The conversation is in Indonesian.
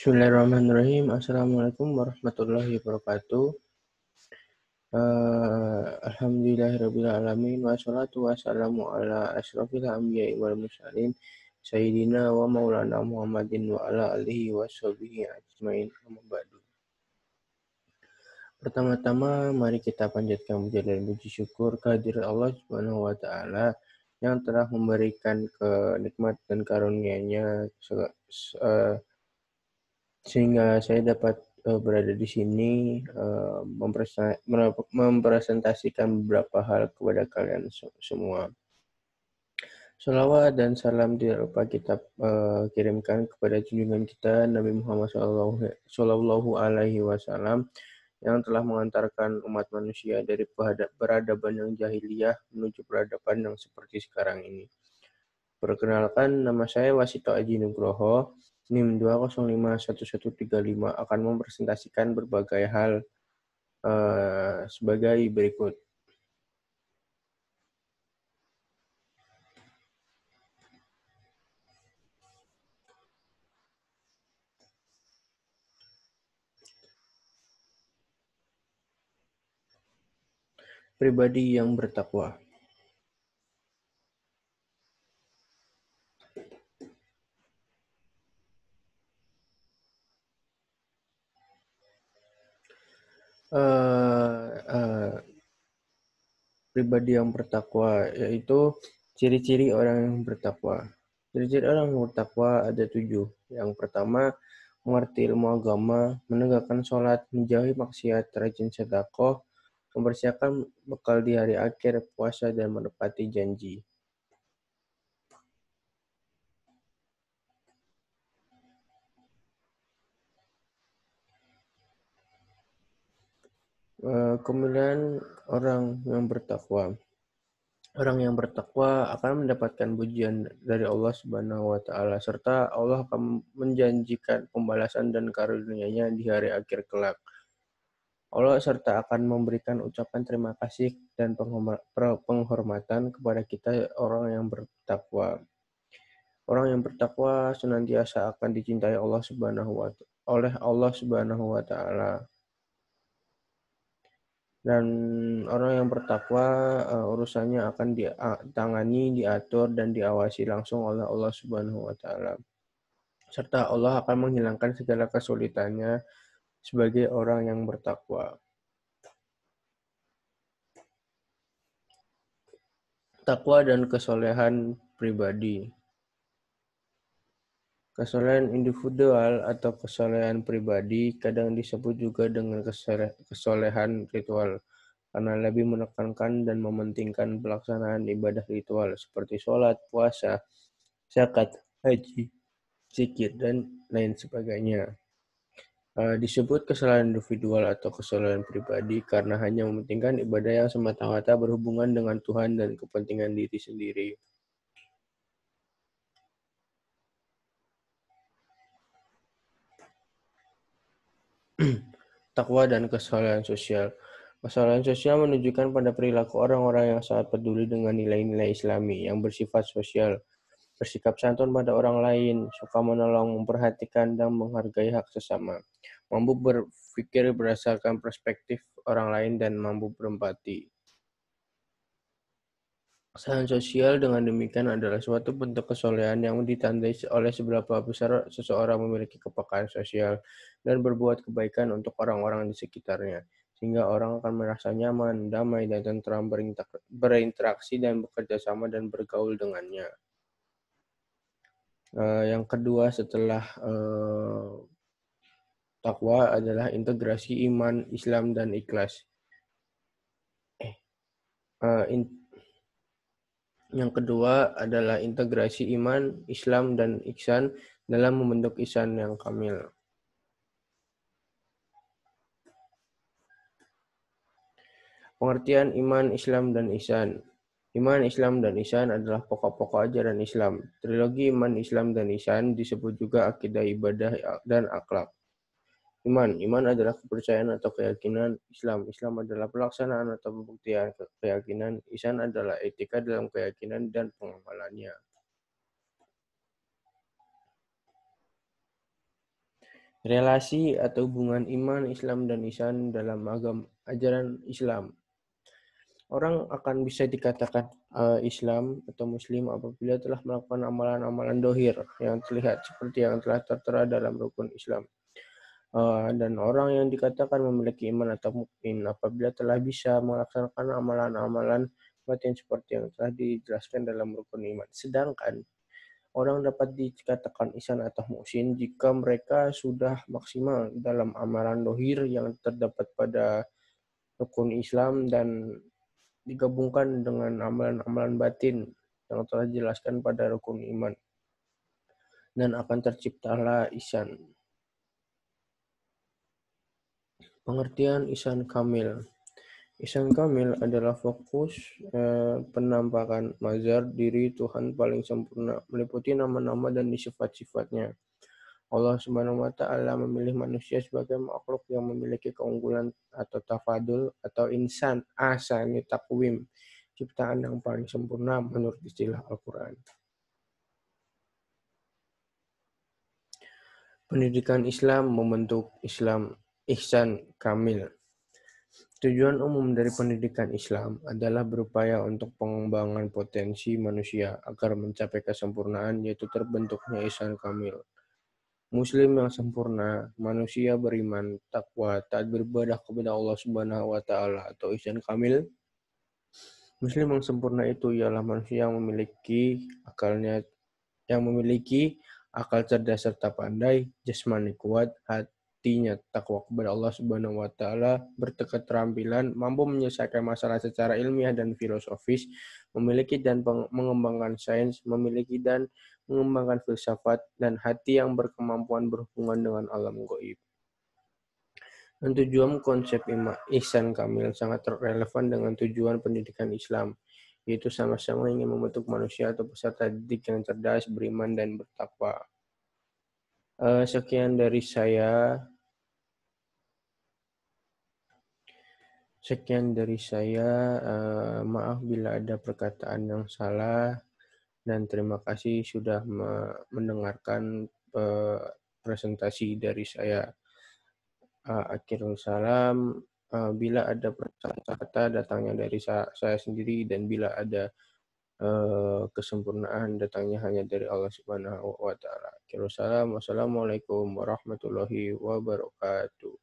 Bismillahirrahmanirrahim. Assalamualaikum warahmatullahi wabarakatuh. Alhamdulillahirabbil alamin wassalatu wassalamu ala asyrofil anbiya'i wal mursalin sayyidina wa maulana Muhammadin wa ala alihi washabihi ajmain. Amma ba'du. Pertama-tama mari kita panjatkan puja dan puji syukur kehadirat Allah Subhanahu wa taala yang telah memberikan kenikmat dan karunia-Nya sehingga saya dapat berada di sini mempresentasikan beberapa hal kepada kalian semua. Salawat dan salam tidak lupa kita kirimkan kepada junjungan kita Nabi Muhammad Sallallahu Alaihi Wasallam yang telah mengantarkan umat manusia dari peradaban yang jahiliyah menuju peradaban yang seperti sekarang ini. Perkenalkan, nama saya Wasito Aji Nugroho, NIM 2051135 akan mempresentasikan berbagai hal sebagai berikut. Pribadi yang bertakwa. Pribadi yang bertakwa yaitu ciri-ciri orang yang bertakwa. Ciri-ciri orang yang bertakwa ada 7. Yang pertama, mengerti ilmu agama, menegakkan sholat, menjauhi maksiat, rajin sedekah, mempersiapkan bekal di hari akhir, puasa, dan menepati janji. Kemudian orang yang bertakwa. Orang yang bertakwa akan mendapatkan pujian dari Allah Subhanahu wa taala serta Allah akan menjanjikan pembalasan dan karunia-Nya di hari akhir kelak. Allah serta akan memberikan ucapan terima kasih dan penghormatan kepada kita orang yang bertakwa. Orang yang bertakwa senantiasa akan dicintai oleh Allah Subhanahu wa taala. Dan orang yang bertakwa urusannya akan ditangani, diatur, dan diawasi langsung oleh Allah Subhanahu wa taala. Serta Allah akan menghilangkan segala kesulitannya sebagai orang yang bertakwa. Takwa dan kesolehan pribadi. Kesolehan individual atau kesolehan pribadi kadang disebut juga dengan kesolehan ritual, karena lebih menekankan dan mementingkan pelaksanaan ibadah ritual seperti sholat, puasa, zakat, haji, zikir, dan lain sebagainya. Disebut kesalahan individual atau kesalahan pribadi karena hanya mementingkan ibadah yang semata-mata berhubungan dengan Tuhan dan kepentingan diri sendiri. Takwa dan kesalahan sosial. Kesalahan sosial menunjukkan pada perilaku orang-orang yang sangat peduli dengan nilai-nilai Islami yang bersifat sosial, bersikap santun pada orang lain, suka menolong, memperhatikan, dan menghargai hak sesama, mampu berpikir berdasarkan perspektif orang lain, dan mampu berempati. Kesalahan sosial dengan demikian adalah suatu bentuk kesolehan yang ditandai oleh seberapa besar seseorang memiliki kepekaan sosial dan berbuat kebaikan untuk orang-orang di sekitarnya, sehingga orang akan merasa nyaman, damai, dan tentram berinteraksi dan bekerja sama dan bergaul dengannya. Yang kedua setelah takwa adalah integrasi iman, Islam, dan ikhlas. Yang kedua adalah integrasi iman, Islam, dan ihsan dalam membentuk ihsan yang kamil. Pengertian iman, Islam, dan ihsan. Iman, Islam, dan ihsan adalah pokok-pokok ajaran Islam. Trilogi iman, Islam, dan ihsan disebut juga akidah, ibadah, dan akhlak. Iman adalah kepercayaan atau keyakinan. Islam adalah pelaksanaan atau pembuktian keyakinan. Ihsan adalah etika dalam keyakinan dan pengamalannya. Relasi atau hubungan iman, Islam, dan ihsan dalam ajaran Islam. Orang akan bisa dikatakan Islam atau Muslim apabila telah melakukan amalan-amalan dohir yang terlihat seperti yang telah tertera dalam rukun Islam. Dan orang yang dikatakan memiliki iman atau mukmin apabila telah bisa melaksanakan amalan-amalan batin seperti yang telah dijelaskan dalam rukun iman. Sedangkan orang dapat dikatakan ihsan atau muhsin jika mereka sudah maksimal dalam amalan dohir yang terdapat pada rukun Islam dan digabungkan dengan amalan-amalan batin yang telah dijelaskan pada rukun iman. Dan akan terciptalah ihsan. Pengertian ihsan kamil. Ihsan kamil adalah fokus penampakan mazhar diri Tuhan paling sempurna, meliputi nama-nama dan sifat-sifatnya. Allah Subhanahu wa Ta'ala memilih manusia sebagai makhluk yang memiliki keunggulan atau tafadul atau insan asani takwim, ciptaan yang paling sempurna menurut istilah Al-Quran. Pendidikan Islam membentuk Islam ihsan kamil. Tujuan umum dari pendidikan Islam adalah berupaya untuk pengembangan potensi manusia agar mencapai kesempurnaan, yaitu terbentuknya ihsan kamil. Muslim yang sempurna, manusia beriman, takwa, taat beribadah kepada Allah Subhanahu wa Ta'ala atau ihsan kamil. Muslim yang sempurna itu ialah manusia yang memiliki akal cerdas serta pandai, jasmani kuat, hatinya takwa kepada Allah Subhanahu wa Ta'ala, berketerampilan, mampu menyelesaikan masalah secara ilmiah dan filosofis, memiliki dan mengembangkan sains, memiliki dan mengembangkan filsafat, dan hati yang berkemampuan berhubungan dengan alam gaib. Dan tujuan konsep ihsan kamil sangat relevan dengan tujuan pendidikan Islam, yaitu sama-sama ingin membentuk manusia atau peserta didik yang cerdas, beriman, dan bertakwa. Sekian dari saya. Maaf bila ada perkataan yang salah, dan terima kasih sudah mendengarkan presentasi dari saya. Akhirul salam. Bila ada perkataan kata datangnya dari saya sendiri, dan bila ada kesempurnaan datangnya hanya dari Allah Subhanahu wa Ta'ala. Akhirul salam. Wassalamualaikum warahmatullahi wabarakatuh.